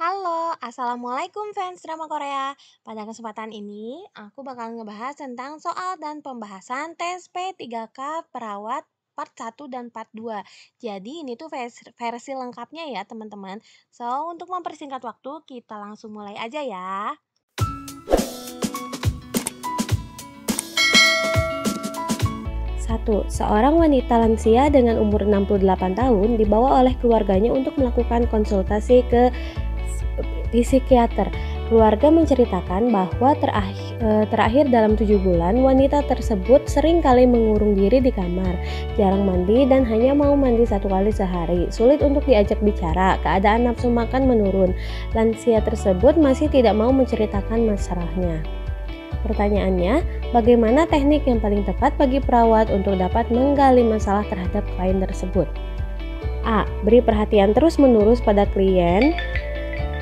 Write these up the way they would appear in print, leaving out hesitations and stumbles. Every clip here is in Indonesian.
Halo, Assalamualaikum fans drama Korea. Pada kesempatan ini, aku bakal ngebahas tentang soal dan pembahasan tes P3K Perawat part 1 dan part 2. Jadi ini tuh versi lengkapnya ya teman-teman. So, untuk mempersingkat waktu, kita langsung mulai aja ya. 1. Seorang wanita lansia dengan umur 68 tahun dibawa oleh keluarganya untuk melakukan konsultasi ke psikiater. Keluarga menceritakan bahwa terakhir dalam 7 bulan, wanita tersebut sering kali mengurung diri di kamar, jarang mandi dan hanya mau mandi 1 kali sehari. Sulit untuk diajak bicara, keadaan nafsu makan menurun. Lansia tersebut masih tidak mau menceritakan masalahnya. Pertanyaannya, bagaimana teknik yang paling tepat bagi perawat untuk dapat menggali masalah terhadap klien tersebut? A. Beri perhatian terus-menerus pada klien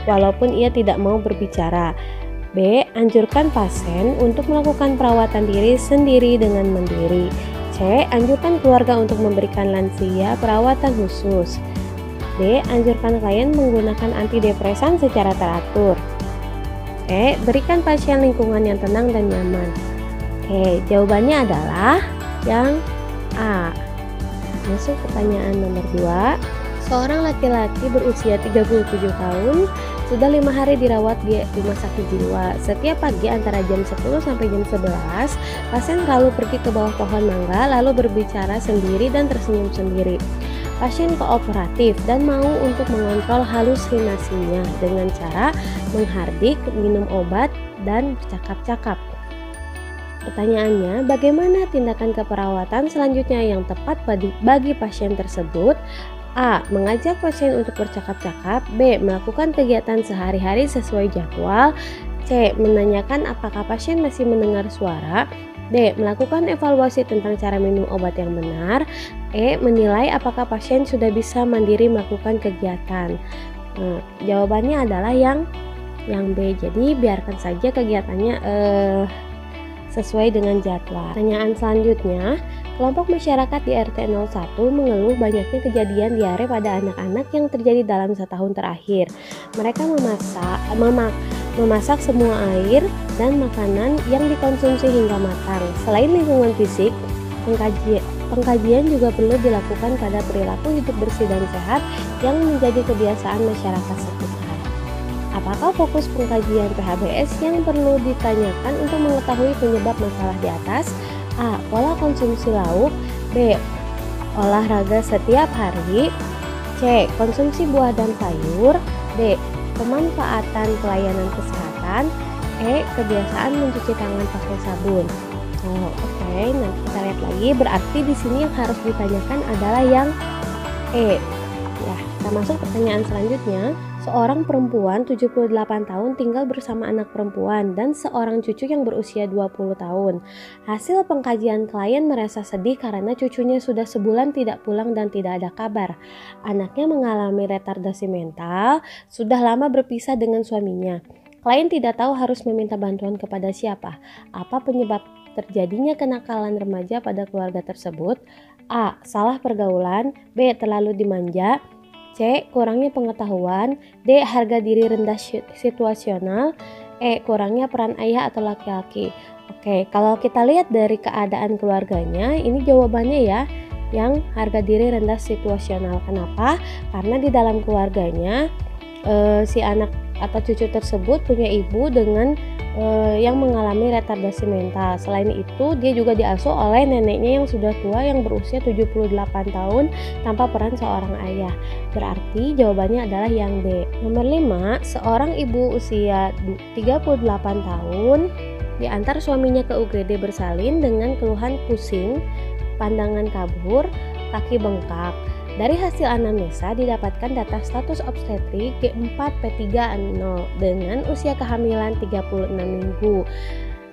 walaupun ia tidak mau berbicara. B. Anjurkan pasien untuk melakukan perawatan diri sendiri dengan mandiri. C. Anjurkan keluarga untuk memberikan lansia perawatan khusus. D. Anjurkan klien menggunakan antidepresan secara teratur. E. Berikan pasien lingkungan yang tenang dan nyaman. Jawabannya adalah yang A. Masuk pertanyaan nomor 2. Seorang laki-laki berusia 37 tahun sudah 5 hari dirawat di rumah sakit jiwa. Setiap pagi antara jam 10 sampai jam 11, pasien selalu pergi ke bawah pohon mangga lalu berbicara sendiri dan tersenyum sendiri. Pasien kooperatif dan mau untuk mengontrol halusinasinya dengan cara menghardik, minum obat, dan bercakap-cakap. Pertanyaannya, bagaimana tindakan keperawatan selanjutnya yang tepat bagi pasien tersebut? A. Mengajak pasien untuk bercakap-cakap. B. Melakukan kegiatan sehari-hari sesuai jadwal. C. Menanyakan apakah pasien masih mendengar suara. D. Melakukan evaluasi tentang cara minum obat yang benar. E. Menilai apakah pasien sudah bisa mandiri melakukan kegiatan. Jawabannya adalah yang B. Jadi biarkan saja kegiatannya sesuai dengan jadwal. Pertanyaan selanjutnya, kelompok masyarakat di RT 01 mengeluh banyaknya kejadian diare pada anak-anak yang terjadi dalam setahun terakhir. Mereka memasak semua air dan makanan yang dikonsumsi hingga matang. Selain lingkungan fisik, pengkajian juga perlu dilakukan pada perilaku hidup bersih dan sehat yang menjadi kebiasaan masyarakat sekitar. Apakah fokus pengkajian PHBS yang perlu ditanyakan untuk mengetahui penyebab masalah di atas? A. Pola konsumsi lauk. B. Olahraga setiap hari. C. Konsumsi buah dan sayur. D. Pemanfaatan pelayanan kesehatan. E. Kebiasaan mencuci tangan pakai sabun. Oke. Nanti kita lihat lagi. Berarti di sini yang harus ditanyakan adalah yang E. Ya, kita masuk pertanyaan selanjutnya. Seorang perempuan 78 tahun tinggal bersama anak perempuan dan seorang cucu yang berusia 20 tahun. Hasil pengkajian klien merasa sedih karena cucunya sudah sebulan tidak pulang dan tidak ada kabar. Anaknya mengalami retardasi mental, sudah lama berpisah dengan suaminya. Klien tidak tahu harus meminta bantuan kepada siapa. Apa penyebab terjadinya kenakalan remaja pada keluarga tersebut? A. Salah pergaulan. B. Terlalu dimanja. C. Kurangnya pengetahuan. D. Harga diri rendah situasional. E. Kurangnya peran ayah atau laki-laki. Oke, kalau kita lihat dari keadaan keluarganya, ini jawabannya ya, yang harga diri rendah situasional. Kenapa? Karena di dalam keluarganya si anak atau cucu tersebut punya ibu dengan yang mengalami retardasi mental. Selain itu, dia juga diasuh oleh neneknya yang sudah tua yang berusia 78 tahun tanpa peran seorang ayah. Berarti jawabannya adalah yang D. Nomor 5, seorang ibu usia 38 tahun diantar suaminya ke UGD bersalin dengan keluhan pusing, pandangan kabur, kaki bengkak. Dari hasil anamnesa didapatkan data status obstetrik G4P3A0 dengan usia kehamilan 36 minggu.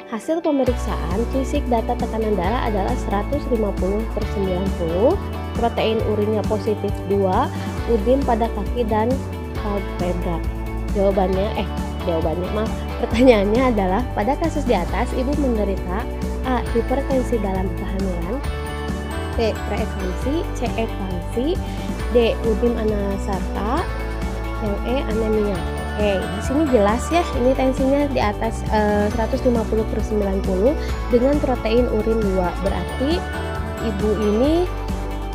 Hasil pemeriksaan fisik data tekanan darah adalah 150/90, protein urinnya positif 2, urin pada kaki dan palpebra. Pertanyaannya adalah pada kasus di atas ibu menderita A. Hipertensi dalam kehamilan, B. Preeklampsi, C. Eklampsi, D. Udim anasarta, yang E. Anemia. Oke, di sini jelas ya, ini tensinya di atas 150/90 dengan protein urin 2. Berarti ibu ini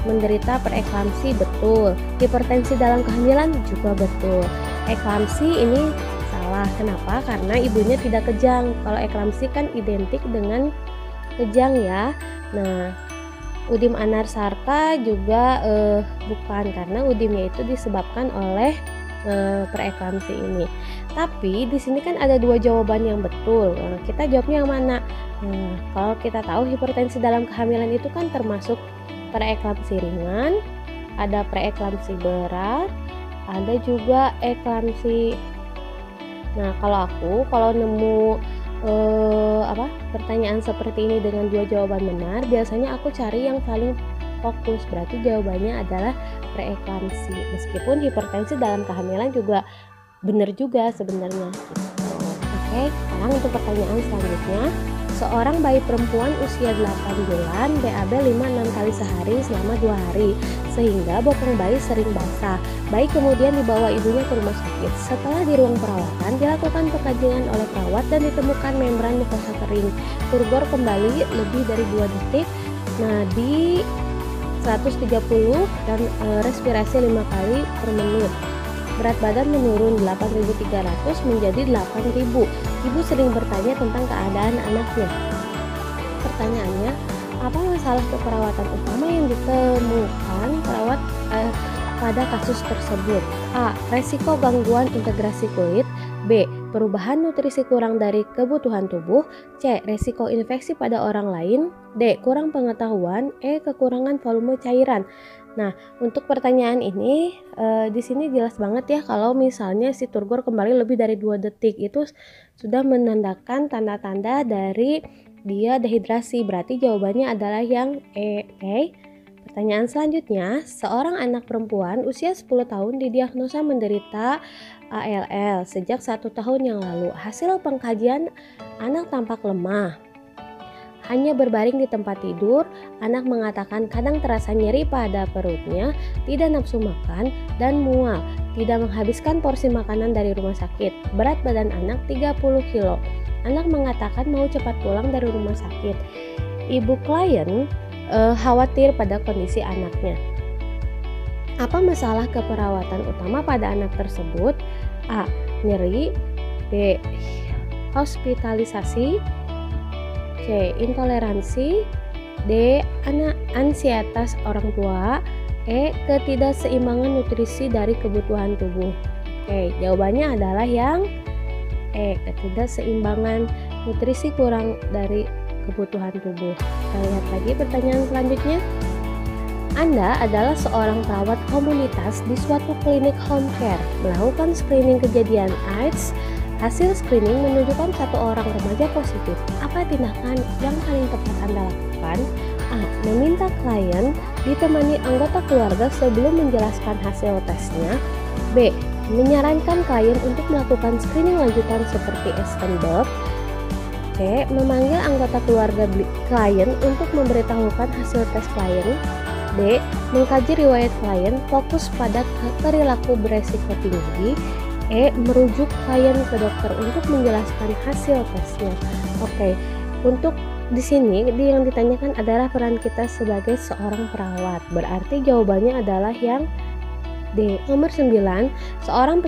menderita preeklamsi, betul. Hipertensi dalam kehamilan juga betul. Eklamsi ini salah. Kenapa? Karena ibunya tidak kejang. Kalau eklamsi kan identik dengan kejang ya. Nah, udim anarsarka juga bukan, karena udimnya itu disebabkan oleh preeklamsi ini. Tapi di sini kan ada dua jawaban yang betul. Kita jawabnya yang mana? Kalau kita tahu hipertensi dalam kehamilan itu kan termasuk preeklamsi ringan, ada preeklamsi berat, ada juga eklamsi. Nah, kalau nemu pertanyaan seperti ini dengan dua jawaban benar, biasanya aku cari yang paling fokus, berarti jawabannya adalah preeklamsi. Meskipun hipertensi dalam kehamilan juga benar juga sebenarnya gitu. Oke, sekarang untuk pertanyaan selanjutnya. Seorang bayi perempuan usia 8 bulan BAB 5-6 kali sehari selama 2 hari, sehingga bokong bayi sering basah. Bayi kemudian dibawa ibunya ke rumah sakit. Setelah di ruang perawatan, dilakukan pengkajian oleh perawat dan ditemukan membran mukosa kering. Turgor kembali lebih dari 2 detik. Nah, di 130 dan respirasi 5 kali per menit. Berat badan menurun 8.300 menjadi 8.000. Ibu sering bertanya tentang keadaan anaknya. Pertanyaannya, apa masalah keperawatan utama yang ditemukan perawat pada kasus tersebut? A. Resiko gangguan integrasi kulit. B. Perubahan nutrisi kurang dari kebutuhan tubuh. C. Resiko infeksi pada orang lain. D. Kurang pengetahuan. E. Kekurangan volume cairan. Nah, untuk pertanyaan ini di sini jelas banget ya, kalau misalnya si turgor kembali lebih dari 2 detik itu sudah menandakan tanda-tanda dari dia dehidrasi. Berarti jawabannya adalah yang E. Oke. Pertanyaan selanjutnya, seorang anak perempuan usia 10 tahun didiagnosa menderita ALL sejak 1 tahun yang lalu. Hasil pengkajian, anak tampak lemah, hanya berbaring di tempat tidur. Anak mengatakan kadang terasa nyeri pada perutnya, tidak nafsu makan, dan mual, tidak menghabiskan porsi makanan dari rumah sakit. Berat badan anak 30 kilo. Anak mengatakan mau cepat pulang dari rumah sakit. Ibu klien khawatir pada kondisi anaknya. Apa masalah keperawatan utama pada anak tersebut? A. Nyeri. B. Hospitalisasi. C. Intoleransi. D. Ansietas orang tua. E. Ketidakseimbangan nutrisi dari kebutuhan tubuh. Oke, jawabannya adalah yang E. Ketidakseimbangan nutrisi kurang dari kebutuhan tubuh. Kita lihat lagi pertanyaan selanjutnya. Anda adalah seorang perawat komunitas di suatu klinik home care, melakukan screening kejadian AIDS. Hasil screening menunjukkan 1 orang remaja positif. Apa tindakan yang paling tepat Anda lakukan? A. Meminta klien ditemani anggota keluarga sebelum menjelaskan hasil tesnya. B. Menyarankan klien untuk melakukan screening lanjutan seperti Epstein-Barr. C. Memanggil anggota keluarga klien untuk memberitahukan hasil tes klien. D. Mengkaji riwayat klien, fokus pada perilaku beresiko tinggi. E. Merujuk klien ke dokter untuk menjelaskan hasil tesnya. Oke, untuk di sini yang ditanyakan adalah peran kita sebagai seorang perawat. Berarti jawabannya adalah yang D. Nomor 9, seorang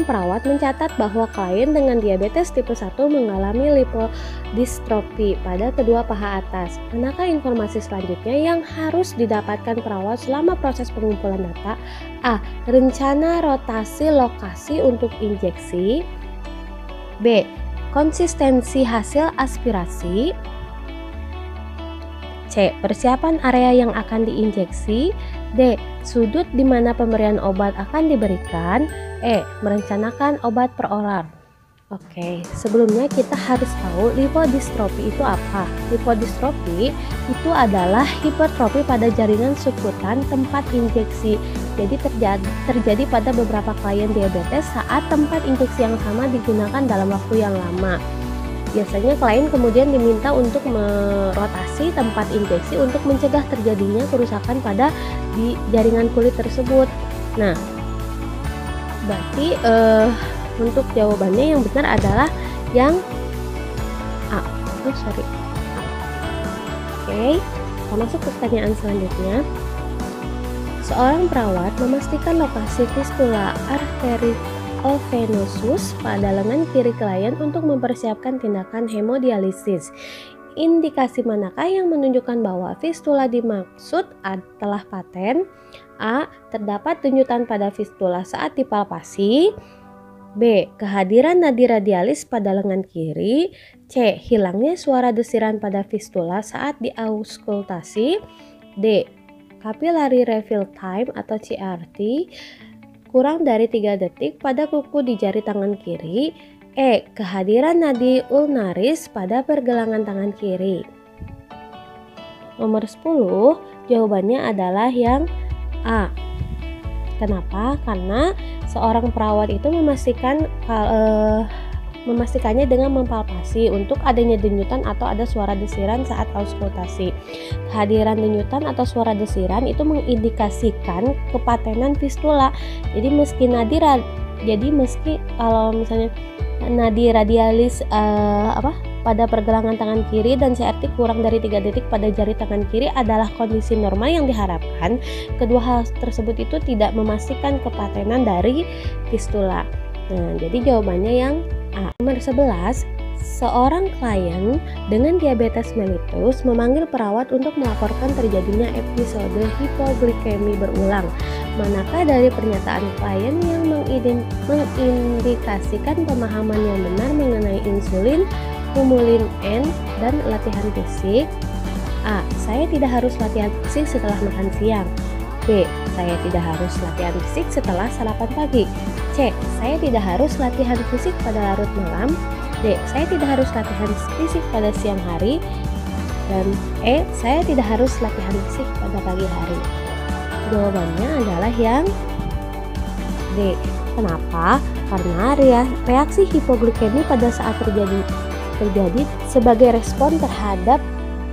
perawat mencatat bahwa klien dengan diabetes tipe 1 mengalami lipodystrofi pada kedua paha atas. Manakah informasi selanjutnya yang harus didapatkan perawat selama proses pengumpulan data? A. Rencana rotasi lokasi untuk injeksi. B. Konsistensi hasil aspirasi. C. Persiapan area yang akan diinjeksi. D. Sudut di mana pemberian obat akan diberikan. E. Merencanakan obat per oral. Oke, sebelumnya kita harus tahu lipodystrofi itu apa. Lipodystrofi itu adalah hipertrofi pada jaringan subkutan tempat injeksi. Jadi terjadi pada beberapa klien diabetes saat tempat injeksi yang sama digunakan dalam waktu yang lama. Biasanya klien kemudian diminta untuk merotasi tempat injeksi untuk mencegah terjadinya kerusakan pada di jaringan kulit tersebut. Nah, Berarti untuk jawabannya yang benar adalah yang A. Oh sorry, A. Oke, kita masuk ke pertanyaan selanjutnya. Seorang perawat memastikan lokasi fistula arteri venosus pada lengan kiri klien untuk mempersiapkan tindakan hemodialisis. Indikasi manakah yang menunjukkan bahwa fistula dimaksud telah paten? A. Terdapat denyutan pada fistula saat dipalpasi. B. Kehadiran nadi radialis pada lengan kiri. C. Hilangnya suara desiran pada fistula saat diauskultasi. D. Capillary refill time atau CRT kurang dari 3 detik pada kuku di jari tangan kiri. E. Kehadiran nadi ulnaris pada pergelangan tangan kiri. Nomor 10, jawabannya adalah yang A. Kenapa? Karena seorang perawat itu memastikannya dengan mempalpasi untuk adanya denyutan atau ada suara desiran saat auskultasi. Kehadiran denyutan atau suara desiran itu mengindikasikan kepatenan fistula. Jadi meski kalau misalnya nadi radialis pada pergelangan tangan kiri dan CRT kurang dari 3 detik pada jari tangan kiri adalah kondisi normal yang diharapkan, kedua hal tersebut itu tidak memastikan kepatenan dari fistula. Nah, jadi jawabannya yang A. Nomor 11, seorang klien dengan diabetes mellitus memanggil perawat untuk melaporkan terjadinya episode hipoglikemi berulang. Manakah dari pernyataan klien yang mengindikasikan pemahaman yang benar mengenai insulin, humulin N, dan latihan fisik? A. Saya tidak harus latihan fisik setelah makan siang. B. Saya tidak harus latihan fisik setelah sarapan pagi. C. Saya tidak harus latihan fisik pada larut malam. D. Saya tidak harus latihan fisik pada siang hari. Dan E. Saya tidak harus latihan fisik pada pagi hari. Jawabannya adalah yang D. Kenapa? Karena reaksi hipoglikemi pada saat terjadi sebagai respon terhadap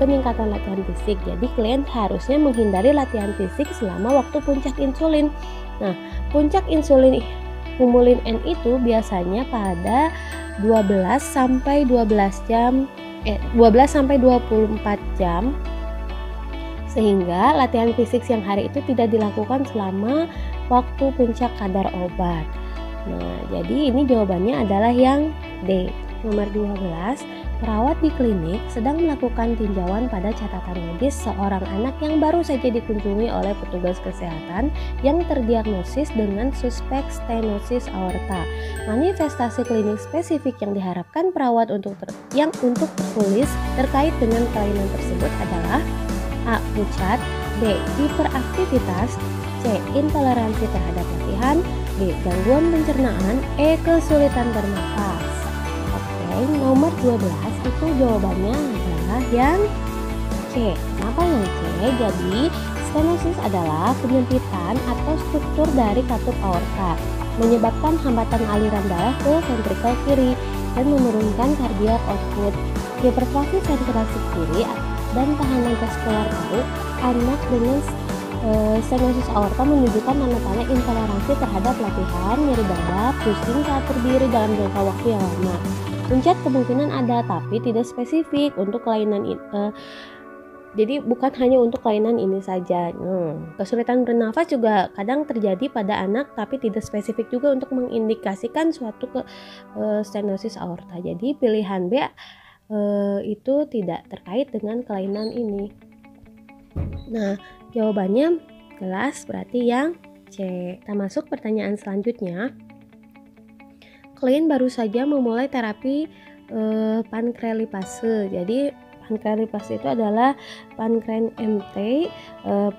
peningkatan latihan fisik. Jadi klien harusnya menghindari latihan fisik selama waktu puncak insulin. Nah, puncak insulin humulin N itu biasanya pada 12 sampai 24 jam. Sehingga latihan fisik siang hari itu tidak dilakukan selama waktu puncak kadar obat. Nah, jadi ini jawabannya adalah yang D. Nomor 12, perawat di klinik sedang melakukan tinjauan pada catatan medis seorang anak yang baru saja dikunjungi oleh petugas kesehatan yang terdiagnosis dengan suspek stenosis aorta. Manifestasi klinik spesifik yang diharapkan perawat untuk tertulis terkait dengan kelainan tersebut adalah A. Pucat. B. Hiperaktivitas. C. Intoleransi terhadap latihan. D. Gangguan pencernaan. E. Kesulitan bernafas. Oke, nomor 12 itu jawabannya adalah yang C. Kenapa yang C? Jadi stenosis adalah penyempitan atau struktur dari katup aorta, menyebabkan hambatan aliran darah ke ventrikel kiri dan menurunkan cardiac output. Hipertrofi ventrikulasi kiri dan tahanan vaskular paru anak dengan stenosis aorta menunjukkan tanda-tanda intoleransi terhadap latihan, nyeri dada, pusing saat berdiri dalam jangka waktu yang lama. Puncak kemungkinan ada, tapi tidak spesifik untuk kelainan ini. Jadi bukan hanya untuk kelainan ini saja. Kesulitan bernafas juga kadang terjadi pada anak, tapi tidak spesifik juga untuk mengindikasikan suatu stenosis aorta. Jadi pilihan B itu tidak terkait dengan kelainan ini. Nah, jawabannya jelas berarti yang C. Kita masuk pertanyaan selanjutnya. Klien baru saja memulai terapi pankrealipase. Jadi pankrealipase itu adalah pankrean MT.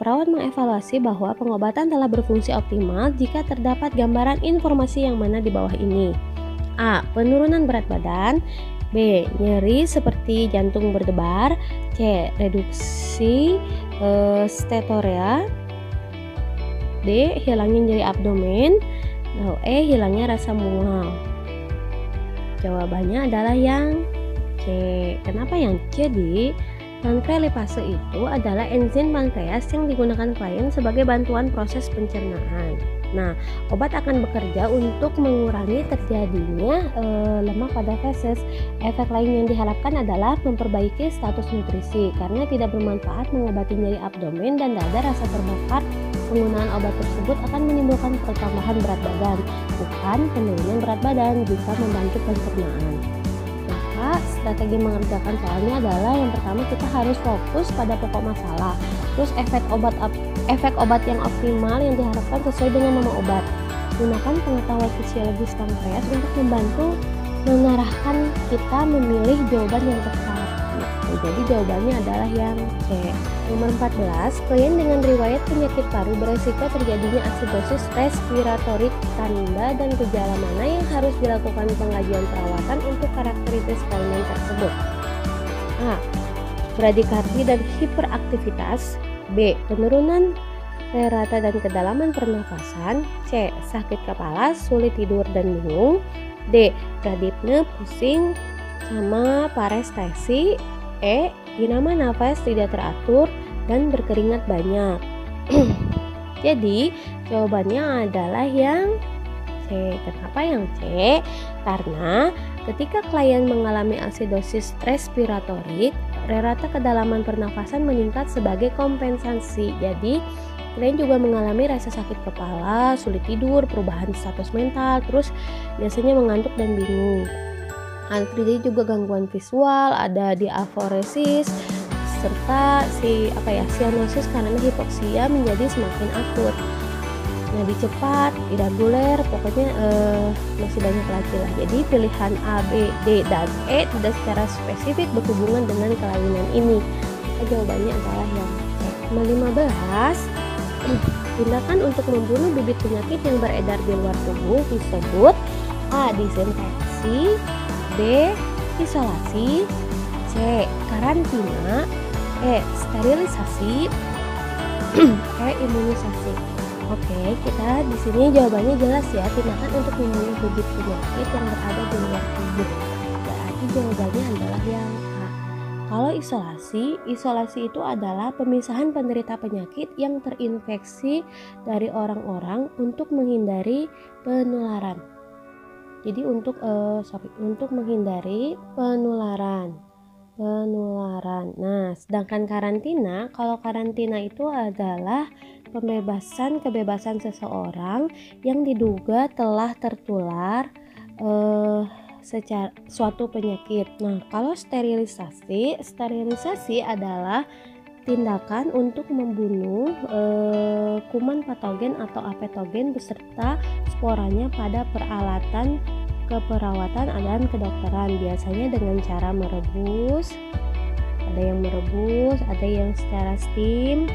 Perawat mengevaluasi bahwa pengobatan telah berfungsi optimal jika terdapat gambaran informasi yang mana di bawah ini. A. Penurunan berat badan. B. Nyeri seperti jantung berdebar. C. Reduksi stetorea. D. Hilangnya nyeri abdomen. E. Hilangnya rasa mual. Jawabannya adalah yang C. Kenapa yang C? Di pankrealipase itu adalah enzim pankreas yang digunakan klien sebagai bantuan proses pencernaan. Nah, obat akan bekerja untuk mengurangi terjadinya lemak pada feses. Efek lain yang diharapkan adalah memperbaiki status nutrisi karena tidak bermanfaat mengobati nyeri abdomen dan dada rasa terbakar. Penggunaan obat tersebut akan menimbulkan pertambahan berat badan, bukan penurunan berat badan jika membantu pencernaan. Maka strategi mengerjakan soalnya adalah yang pertama kita harus fokus pada pokok masalah. Terus efek obat yang optimal yang diharapkan sesuai dengan nama obat. Gunakan pengetahuan fisiologis pankreas untuk membantu mengarahkan kita memilih jawaban yang tepat. Jadi jawabannya adalah yang C. Nomor 14, klien dengan riwayat penyakit paru beresiko terjadinya asidosis respiratorik. Tanda dan gejala mana yang harus dilakukan pengajuan perawatan untuk karakteristik kelainan tersebut? A. Bradikardi dan hiperaktivitas. B. Penurunan rata dan kedalaman pernafasan. C. Sakit kepala, sulit tidur dan bingung. D. Bradipne, pusing sama parestesi. E. Irama nafas tidak teratur dan berkeringat banyak. Jadi jawabannya adalah yang C. Kenapa yang C? Karena ketika klien mengalami asidosis respiratorik, rata kedalaman pernafasan meningkat sebagai kompensasi. Jadi klien juga mengalami rasa sakit kepala, sulit tidur, perubahan status mental, terus biasanya mengantuk dan bingung. Terjadi juga gangguan visual, ada diaforesis, serta sianosis karena hipoksia menjadi semakin akut. Nadi cepat, irregular, pokoknya masih banyak lagi lah. Jadi pilihan A, B, D, dan E tidak secara spesifik berhubungan dengan kelainan ini. Maka jawabannya adalah yang C. Nomor 15, tindakan untuk membunuh bibit penyakit yang beredar di luar tubuh disebut A. Disinfeksi, B. Isolasi, C. Karantina, E. Sterilisasi, E. Imunisasi. Oke, kita di sini jawabannya jelas ya, tindakan untuk membunuh bibit penyakit yang berada di luar tubuh. Berarti jawabannya adalah yang A. Kalau isolasi itu adalah pemisahan penderita penyakit yang terinfeksi dari orang-orang untuk menghindari penularan. Jadi untuk menghindari penularan. Nah, sedangkan karantina, kalau karantina itu adalah kebebasan seseorang yang diduga telah tertular secara suatu penyakit. Nah, kalau sterilisasi adalah tindakan untuk membunuh kuman patogen atau apetogen beserta sporanya pada peralatan keperawatan dan kedokteran, biasanya dengan cara merebus. Ada yang merebus, ada yang secara steam,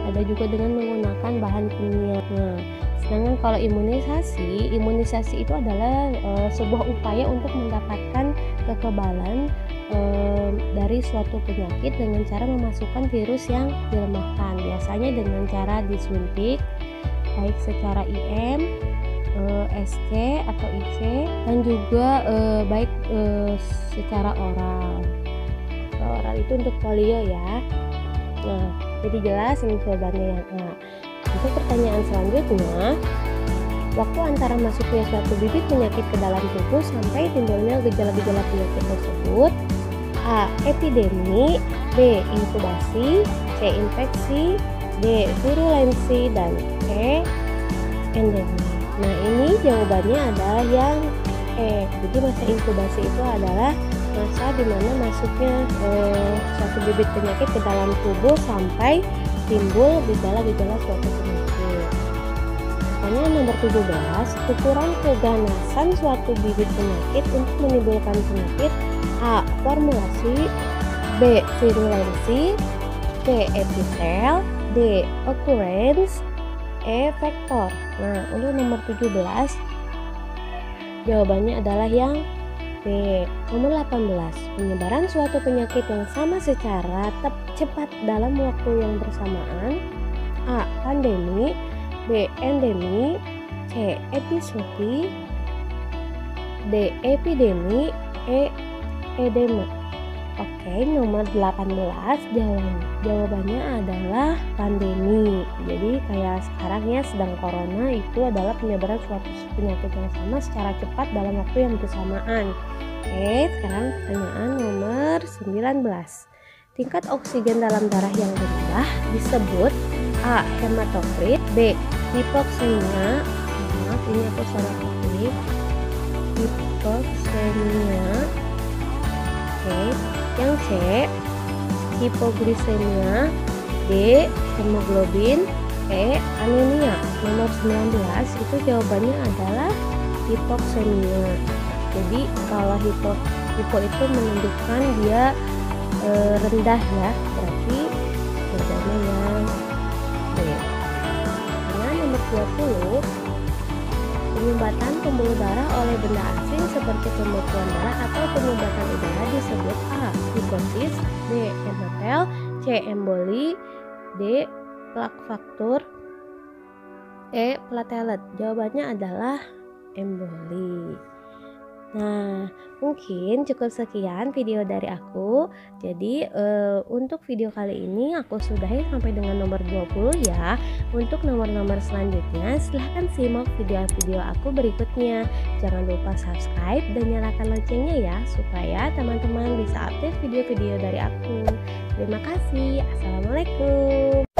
ada juga dengan menggunakan bahan kimia. Nah, sedangkan kalau imunisasi itu adalah sebuah upaya untuk mendapatkan kekebalan dari suatu penyakit dengan cara memasukkan virus yang dilemahkan, biasanya dengan cara disuntik baik secara IM, SC atau IC, dan juga baik secara oral. Oral itu untuk polio ya. Nah, jadi jelas ini jawabannya yang A. Untuk pertanyaan selanjutnya, waktu antara masuknya suatu bibit penyakit ke dalam tubuh sampai timbulnya gejala-gejala penyakit tersebut: A. Epidemi, B. Inkubasi, C. Infeksi, D. Virulensi, dan E. Endemi. Nah, ini jawabannya adalah yang E. Jadi masa inkubasi itu adalah masa dimana masuknya suatu bibit penyakit ke dalam tubuh sampai timbul gejala-gejala suatu penyakit. Pertanyaan nomor 17, ukuran keganasan suatu bibit penyakit untuk menimbulkan penyakit: A. Formulasi, B. Virulensi, C. Epitel, D. Occurrence, E. Vektor. Nah, untuk nomor 17 jawabannya adalah yang B. Nomor 18, penyebaran suatu penyakit yang sama secara cepat dalam waktu yang bersamaan: A. Pandemi, B. Endemi, C. Episodi, D. Epidemi, E. Endemi. Oke, nomor 18 jawabannya adalah pandemi. Jadi kayak sekarang ya sedang corona itu adalah penyebaran suatu penyakit yang sama secara cepat dalam waktu yang bersamaan. Oke, sekarang pertanyaan nomor 19. Tingkat oksigen dalam darah yang rendah disebut A. Hematokrit, B. Hipoksemia. Maaf, ini aku salah ketik. Hipoksemia. Oke, yang C hipoglikemia, D hemoglobin, E anemia. Nomor 19 itu jawabannya adalah hipoksemia. Jadi kalau hipo itu menunjukkan dia rendah ya, berarti jawabannya yang D. Nah, nomor 20 penyumbatan pembuluh darah oleh benda asing seperti pembekuan darah atau penyumbatan udara disebut A. Psikosis, B. Hemotel, C. Emboli, D. Plak faktur, E. Platelet. Jawabannya adalah emboli. Nah, mungkin cukup sekian video dari aku. Jadi untuk video kali ini aku sudahi sampai dengan nomor 20 ya. Untuk nomor-nomor selanjutnya silahkan simak video-video aku berikutnya. Jangan lupa subscribe dan nyalakan loncengnya ya, supaya teman-teman bisa update video-video dari aku. Terima kasih. Assalamualaikum.